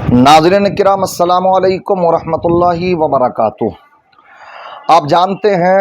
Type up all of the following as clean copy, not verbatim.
नाज़रीन किराम अस्सलामु अलैकुम वरहमतुल्लाहि वबरकातुह। आप जानते हैं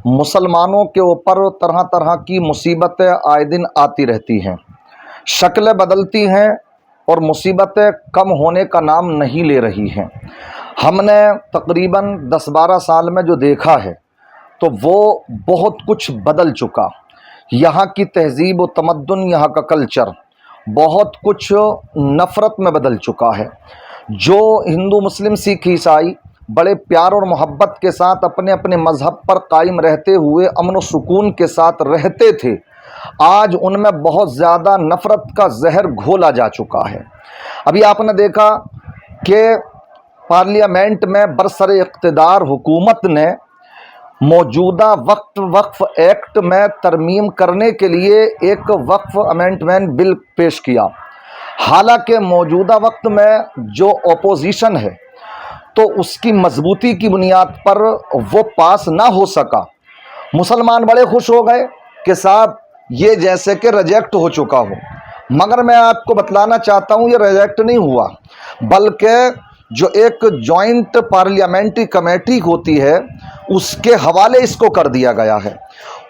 मुसलमानों के ऊपर तरह तरह की मुसीबतें आए दिन आती रहती हैं, शक्लें बदलती हैं और मुसीबतें कम होने का नाम नहीं ले रही हैं। हमने तकरीबन 10-12 साल में जो देखा है तो वो बहुत कुछ बदल चुका। यहाँ की तहज़ीब व तमद्दुन, यहाँ का कल्चर बहुत कुछ नफ़रत में बदल चुका है। जो हिंदू मुस्लिम सिख ईसाई बड़े प्यार और मोहब्बत के साथ अपने अपने मज़हब पर कायम रहते हुए अमन व सुकून के साथ रहते थे, आज उनमें बहुत ज़्यादा नफ़रत का जहर घोला जा चुका है। अभी आपने देखा कि पार्लियामेंट में बरसरे इक़्तिदार हुकूमत ने मौजूदा वक्फ एक्ट में तरमीम करने के लिए एक वक्फ अमेंडमेंट बिल पेश किया। हालांकि मौजूदा वक्त में जो अपोजिशन है तो उसकी मजबूती की बुनियाद पर वो पास ना हो सका। मुसलमान बड़े खुश हो गए कि साहब ये जैसे कि रिजेक्ट हो चुका हो, मगर मैं आपको बतलाना चाहता हूँ ये रिजेक्ट नहीं हुआ, बल्कि जो एक जॉइंट पार्लियामेंट्री कमेटी होती है उसके हवाले इसको कर दिया गया है।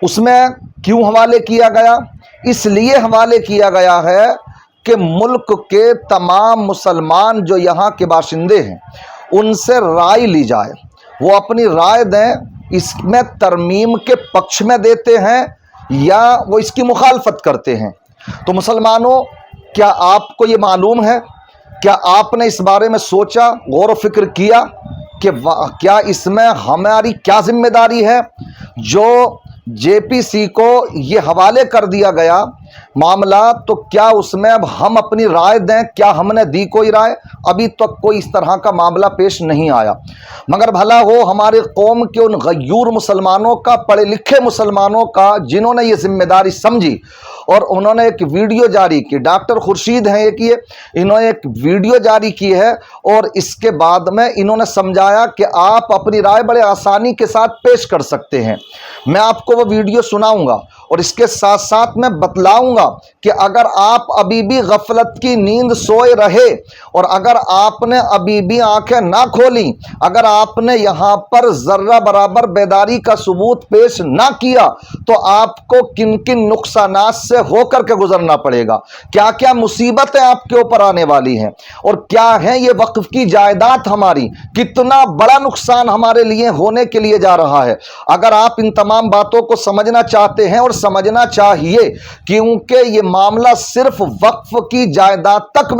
उसमें क्यों हवाले किया गया? इसलिए हवाले किया गया है कि मुल्क के तमाम मुसलमान जो यहाँ के बाशिंदे हैं उनसे राय ली जाए, वो अपनी राय दें, इसमें तरमीम के पक्ष में देते हैं या वो इसकी मुखालफत करते हैं। तो मुसलमानों, क्या आपको ये मालूम है, क्या आपने इस बारे में सोचा, गौर व फिक्र किया कि क्या इसमें हमारी क्या जिम्मेदारी है? जो जेपीसी को ये हवाले कर दिया गया मामला, तो क्या उसमें अब हम अपनी राय दें? क्या हमने दी कोई राय? अभी तक कोई इस तरह का मामला पेश नहीं आया। मगर भला हो हमारे कौम के उन गयूर मुसलमानों का, पढ़े लिखे मुसलमानों का, जिन्होंने ये जिम्मेदारी समझी और उन्होंने एक वीडियो जारी की। डॉक्टर खुर्शीद हैं एक, ये इन्होंने एक वीडियो जारी की है और इसके बाद में इन्होंने समझाया कि आप अपनी राय बड़े आसानी के साथ पेश कर सकते हैं। मैं आपको वो वीडियो सुनाऊंगा और इसके साथ साथ मैं बतलाऊंगा कि अगर आप अभी भी गफलत की नींद सोए रहे और अगर आपने अभी भी आंखें ना खोली, अगर आपने यहां पर जर्रा बराबर बेदारी का सबूत पेश ना किया, तो आपको किन किन नुकसानात से होकर के गुजरना पड़ेगा, क्या क्या मुसीबतें आपके ऊपर आने वाली हैं और क्या है ये वक्फ की जायदाद हमारी, कितना बड़ा नुकसान हमारे लिए होने के लिए जा रहा है। अगर आप इन तमाम बातों को समझना चाहते हैं, और समझना चाहिए, क्योंकि ये मामला सिर्फ वक्फ की जायदाद तक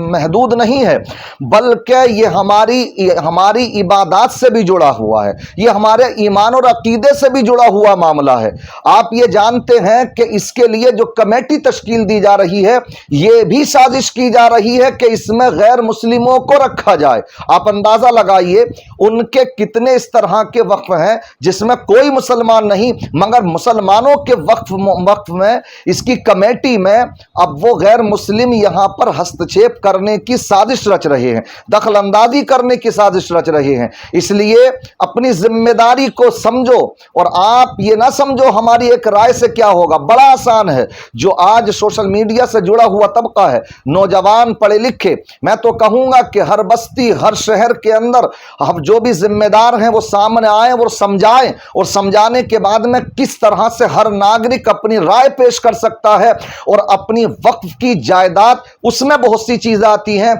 महदूद नहीं है, बल्कि ये हमारी इबादत से भी जुड़ा हुआ है, ये हमारे ईमान और अकीदे से भी जुड़ा हुआ मामला है। आप ये जानते हैं कि इसके लिए जो कमेटी तश्कील दी जा रही है, ये भी साजिश की जा रही है कि इसमें गैर मुस्लिमों को रखा जाए। आप अंदाजा लगाइए उनके कितने इस तरह के वक्फ हैं जिसमें कोई मुसलमान नहीं, मगर मुसलमानों के वक्फ में, इसकी कमेटी में अब वो गैर मुस्लिम यहां पर हस्तक्षेप करने की साजिश रच रहे हैं, दखल अंदाजी करने की साजिश रच रहे हैं। इसलिए अपनी जिम्मेदारी को समझो और आप ये ना समझो हमारी एक राय से क्या होगा। बड़ा आसान है, जो आज सोशल मीडिया से जुड़ा हुआ तबका है, नौजवान पढ़े लिखे, मैं तो कहूंगा कि हर बस्ती हर शहर के अंदर हम जो भी जिम्मेदार हैं वो सामने आए और समझाएं, और समझाने के बाद में किस तरह से हर नागरिक अपनी राय पेश कर सकता है। और अपनी वक्फ की जायदाद, उसमें बहुत सी चीजें आती हैं,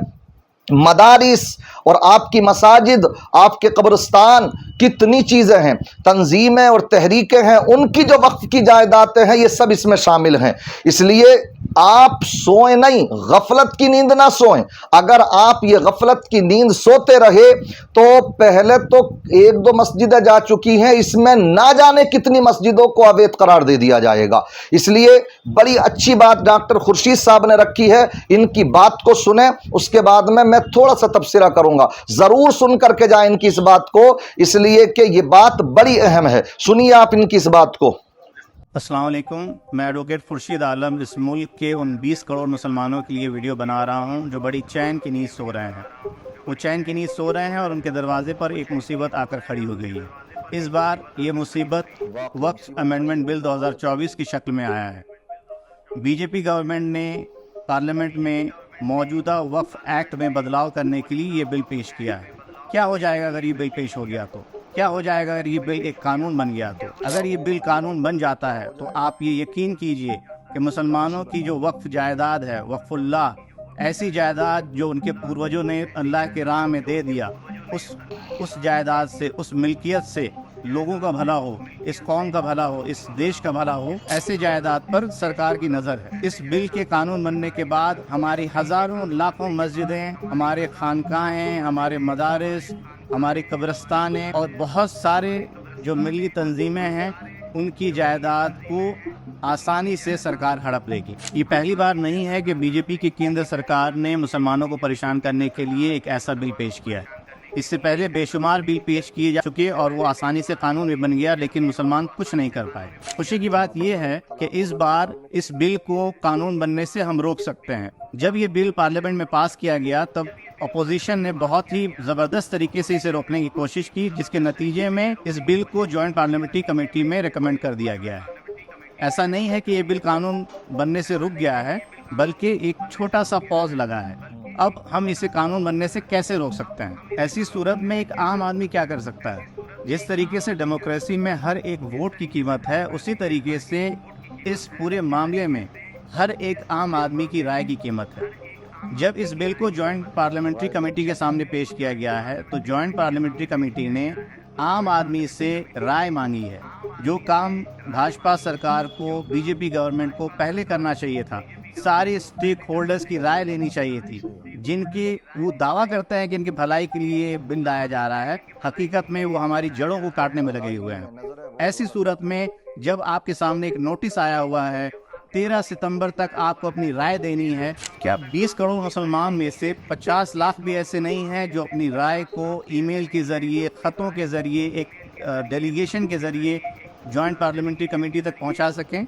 मदारिस और आपकी मसाजिद, आपके कब्रिस्तान, कितनी चीजें हैं, तंजीमें और तहरीकें हैं, उनकी जो वक्फ की जायदादें हैं, ये सब इसमें शामिल हैं। इसलिए आप सोएं नहीं, गफलत की नींद ना सोएं। अगर आप ये गफलत की नींद सोते रहे तो पहले तो 1-2 मस्जिदें जा चुकी हैं, इसमें ना जाने कितनी मस्जिदों को अवैध करार दे दिया जाएगा। इसलिए बड़ी अच्छी बात डॉक्टर खुर्शीद साहब ने रखी है, इनकी बात को सुने, उसके बाद में मैं थोड़ा सा तबसरा करूंगा। जरूर सुन करके जाए इनकी इस बात को, इसलिए कि ये बात बड़ी अहम है। सुनिए आप इनकी इस बात को। अस्सलाम वालेकुम, मैं एडवोकेट खुर्शीद आलम इस मुल्क के उन 20 करोड़ मुसलमानों के लिए वीडियो बना रहा हूं जो बड़ी चैन की नींद सो रहे हैं। वो चैन की नींद सो रहे हैं और उनके दरवाजे पर एक मुसीबत आकर खड़ी हो गई है। इस बार ये मुसीबत वक्फ अमेंडमेंट बिल 2024 की शक्ल में आया है। बीजेपी गवर्नमेंट ने पार्लियामेंट में मौजूदा वक्फ एक्ट में बदलाव करने के लिए ये बिल पेश किया है। क्या हो जाएगा अगर ये बिल पेश हो गया तो? क्या हो जाएगा अगर ये बिल एक कानून बन गया तो? अगर ये बिल कानून बन जाता है तो आप ये यकीन कीजिए कि मुसलमानों की जो वक्फ जायदाद है, वक्फुल्लाह, ऐसी जायदाद जो उनके पूर्वजों ने अल्लाह के राह में दे दिया, उस जायदाद से, उस मिल्कियत से लोगों का भला हो, इस कौम का भला हो, इस देश का भला हो, ऐसे जायदाद पर सरकार की नज़र है। इस बिल के कानून बनने के बाद हमारी हज़ारों लाखों मस्जिदें, हमारे खानकाहें, हमारे मदारिस, हमारे कब्रिस्तानें और बहुत सारे जो मिली तंजीमें हैं, उनकी जायदाद को आसानी से सरकार हड़प लेगी। ये पहली बार नहीं है कि बीजेपी की केंद्र सरकार ने मुसलमानों को परेशान करने के लिए एक ऐसा बिल पेश किया है। इससे पहले बेशुमार बिल पेश किए जा चुके और वो आसानी से कानून भी बन गया, लेकिन मुसलमान कुछ नहीं कर पाए। खुशी की बात यह है कि इस बार इस बिल को कानून बनने से हम रोक सकते हैं। जब ये बिल पार्लियामेंट में पास किया गया तब अपोजिशन ने बहुत ही ज़बरदस्त तरीके से इसे रोकने की कोशिश की, जिसके नतीजे में इस बिल को जॉइंट पार्लियामेंट्री कमेटी में रिकमेंड कर दिया गया है। ऐसा नहीं है कि ये बिल कानून बनने से रुक गया है, बल्कि एक छोटा सा पॉज लगा है। अब हम इसे कानून बनने से कैसे रोक सकते हैं? ऐसी सूरत में एक आम आदमी क्या कर सकता है? जिस तरीके से डेमोक्रेसी में हर एक वोट की कीमत है, उसी तरीके से इस पूरे मामले में हर एक आम आदमी की राय की कीमत है। जब इस बिल को जॉइंट पार्लियामेंट्री कमेटी के सामने पेश किया गया है तो जॉइंट पार्लियामेंट्री कमेटी ने आम आदमी से राय मांगी है। जो काम भाजपा सरकार को, बीजेपी गवर्नमेंट को पहले करना चाहिए था, सारे स्टेक होल्डर्स की राय लेनी चाहिए थी, जिनकी वो दावा करते हैं कि इनकी भलाई के लिए बिल लाया जा रहा है, हकीकत में वो हमारी जड़ों को काटने में लगे हुए हैं। ऐसी सूरत में जब आपके सामने एक नोटिस आया हुआ है, 13 सितंबर तक आपको अपनी राय देनी है, क्या 20 करोड़ मुसलमान में से 50 लाख भी ऐसे नहीं हैं जो अपनी राय को ईमेल के ज़रिए, ख़तों के ज़रिए, एक डेलीगेशन के ज़रिए जॉइंट पार्लियामेंट्री कमेटी तक पहुंचा सकें?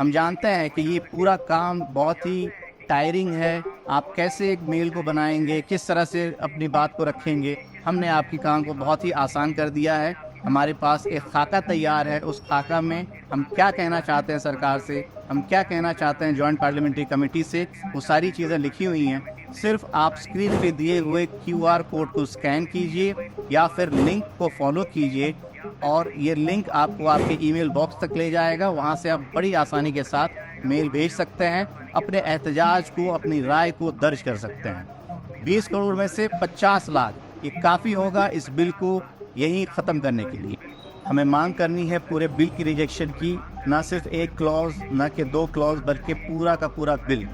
हम जानते हैं कि ये पूरा काम बहुत ही टायरिंग है। आप कैसे एक मेल को बनाएंगे, किस तरह से अपनी बात को रखेंगे? हमने आपके काम को बहुत ही आसान कर दिया है। हमारे पास एक खाका तैयार है। उस खाका में हम क्या कहना चाहते हैं सरकार से, हम क्या कहना चाहते हैं जॉइंट पार्लियामेंट्री कमेटी से, वो सारी चीज़ें लिखी हुई हैं। सिर्फ आप स्क्रीन पे दिए हुए QR कोड को स्कैन कीजिए या फिर लिंक को फॉलो कीजिए और ये लिंक आपको आपके ईमेल बॉक्स तक ले जाएगा। वहाँ से आप बड़ी आसानी के साथ मेल भेज सकते हैं, अपने एहतजाज को, अपनी राय को दर्ज कर सकते हैं। 20 करोड़ में से 50 लाख, ये काफ़ी होगा इस बिल को यहीं ख़त्म करने के लिए। हमें मांग करनी है पूरे बिल की रिजेक्शन की, ना सिर्फ एक क्लॉज, ना कि 2 क्लॉज, बल्कि पूरा का पूरा बिल।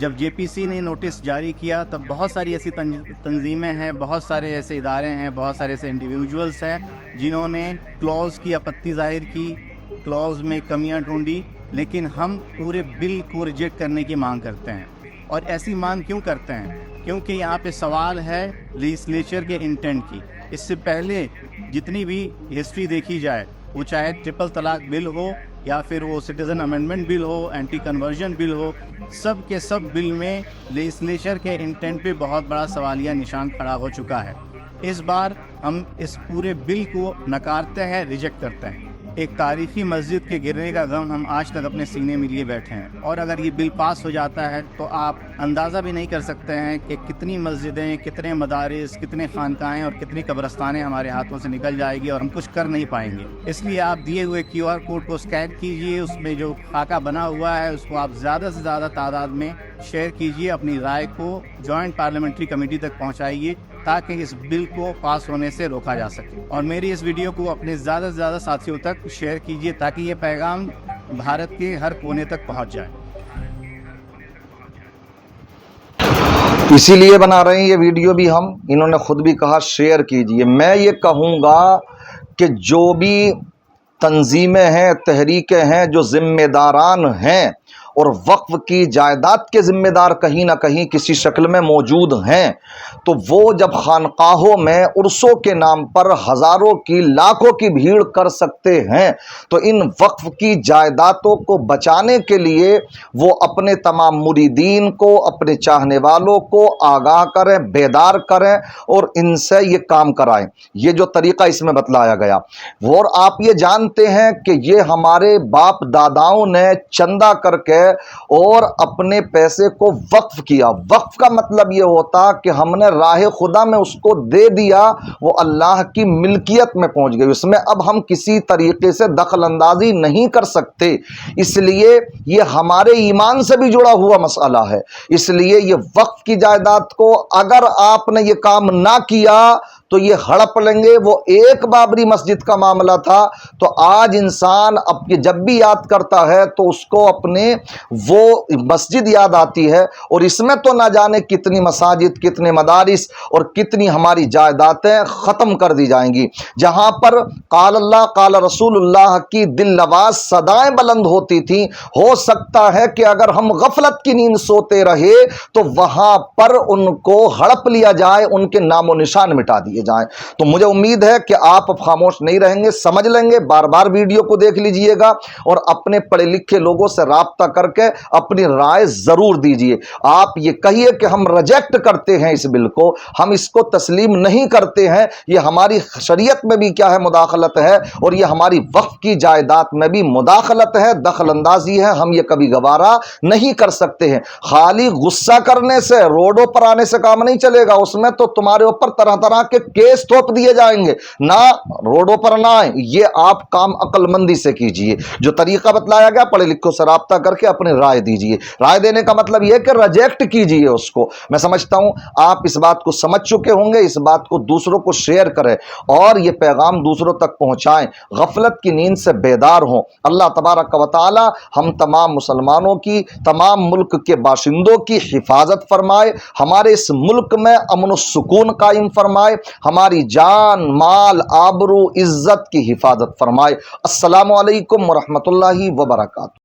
जब JPC ने नोटिस जारी किया तब बहुत सारी ऐसी तंजीमें हैं, बहुत सारे ऐसे इदारे हैं, बहुत सारे ऐसे इंडिविजुअल्स हैं जिन्होंने क्लॉज की आपत्ति जाहिर की, क्लॉज में कमियां ढूंढी, लेकिन हम पूरे बिल को रिजेक्ट करने की मांग करते हैं। और ऐसी मांग क्यों करते हैं? क्योंकि यहाँ पे सवाल है लेजिस्लेचर के इंटेंट की। इससे पहले जितनी भी हिस्ट्री देखी जाए, वो चाहे ट्रिपल तलाक बिल हो या फिर वो सिटीज़न अमेंडमेंट बिल हो, एंटी कन्वर्जन बिल हो, सब के सब बिल में लेजिस्लेचर के इंटेंट पे बहुत बड़ा सवालिया निशान खड़ा हो चुका है। इस बार हम इस पूरे बिल को नकारते हैं, रिजेक्ट करते हैं। एक तारीखी मस्जिद के गिरने का गम हम आज तक अपने सीने में लिए बैठे हैं, और अगर ये बिल पास हो जाता है तो आप अंदाज़ा भी नहीं कर सकते हैं कि कितनी मस्जिदें, कितने मदारिस, कितने खानकाहें और कितनी कब्रस्तानें हमारे हाथों से निकल जाएगी और हम कुछ कर नहीं पाएंगे। इसलिए आप दिए हुए QR कोड को स्कैन कीजिए, उसमें जो खाका बना हुआ है उसको आप ज़्यादा से ज़्यादा तादाद में शेयर कीजिए, अपनी राय को जॉइंट पार्लियामेंट्री कमेटी तक पहुँचाइए ताकि इस बिल को पास होने से रोका जा सके। और मेरी इस वीडियो को अपने ज़्यादा से ज़्यादा साथियों तक शेयर कीजिए ताकि ये पैगाम भारत के हर कोने तक पहुंच जाए। इसीलिए बना रहे हैं ये वीडियो भी हम, इन्होंने खुद भी कहा शेयर कीजिए। मैं ये कहूँगा कि जो भी तंजीमें हैं, तहरीकें हैं, जो जिम्मेदारान हैं और वक्फ की जायदाद के ज़िम्मेदार कहीं ना कहीं किसी शक्ल में मौजूद हैं, तो वो जब खानकाहों में उर्सों के नाम पर हज़ारों की, लाखों की भीड़ कर सकते हैं, तो इन वक्फ की जायदादों को बचाने के लिए वो अपने तमाम मुरीदीन को, अपने चाहने वालों को आगाह करें, बेदार करें और इनसे ये काम कराएं। ये जो तरीक़ा इसमें बतलाया गया, और आप ये जानते हैं कि ये हमारे बाप दादाओं ने चंदा करके ہے اور اپنے پیسے کو وقف کیا. وقف کا مطلب یہ ہوتا کہ ہم نے راہ خدا میں اس کو دے دیا, وہ اللہ کی ملکیت میں پہنچ گئی, اس میں اب ہم کسی طریقے سے دخل اندازی نہیں کر سکتے. اس لیے یہ ہمارے ایمان سے بھی جڑا ہوا مسئلہ ہے. اس لیے یہ وقف کی جائیداد کو اگر آپ نے یہ کام نہ کیا تو یہ ہڑپ لیں گے. وہ ایک بابری مسجد کا معاملہ تھا, تو آج انسان جب بھی یاد کرتا ہے تو اس کو اپنے وہ مسجد یاد آتی ہے, اور اس میں تو نہ جانے کتنی مساجد, کتنے مدارس اور کتنی ہماری جائیدادیں ختم کر دی جائیں گی. جہاں پر قال اللہ قال رسول اللہ کی دل نواز صدائیں بلند ہوتی تھیں, ہو سکتا ہے کہ اگر ہم غفلت کی نیند سوتے رہے تو وہاں پر ان کو ہڑپ لیا جائے, ان کے نام و نشان مٹا دیے جائیں. تو مجھے امید ہے کہ آپ اب خاموش نہیں رہیں گے, سمجھ لیں گے. بار بار ویڈیو کو دیکھ لیجئے گا اور اپنے پڑھے لکھے لوگوں سے رابطہ کر کے اپنی رائے ضرور دیجئے. آپ یہ کہیے کہ ہم ریجیکٹ کرتے ہیں اس بل کو, ہم اس کو تسلیم نہیں کرتے ہیں, یہ ہماری شریعت میں بھی کیا ہے مداخلت ہے, اور یہ ہماری وقف کی جائیداد میں بھی مداخلت ہے, دخل اندازی ہے, ہم یہ کبھی گوارا نہیں کر سکتے ہیں. خالی غصہ کرنے سے, روڈوں پر آنے سے کام نہیں چلے گا, اس میں تو تمہارے اوپر طرح طرح کے کیس تھوپ دیے جائیں گے. نہ روڈوں پر نہ آئیں, یہ آپ کام عقل مندی سے کیجئے. جو طریقہ بتلایا گیا پڑھے لکھوں سے رابطہ کر کے اپنی رائے دیجئے. رائے دینے کا مطلب یہ کہ ریجیکٹ کیجئے اس کو. میں سمجھتا ہوں آپ اس بات کو سمجھ چکے ہوں گے. اس بات کو دوسروں کو شیئر کریں اور یہ پیغام دوسروں تک پہنچائیں, غفلت کی نیند سے بیدار ہوں. اللہ تبارک و تعالی ہم تمام مسلمانوں کی, تمام ملک کے باشندوں کی حفاظت فرمائے, ہمارے اس ملک میں امن و سکون قائم فرمائے, ہماری جان مال آبرو عزت کی حفاظت فرمائے. السلام علیکم ورحمۃ اللہ وبرکاتہ.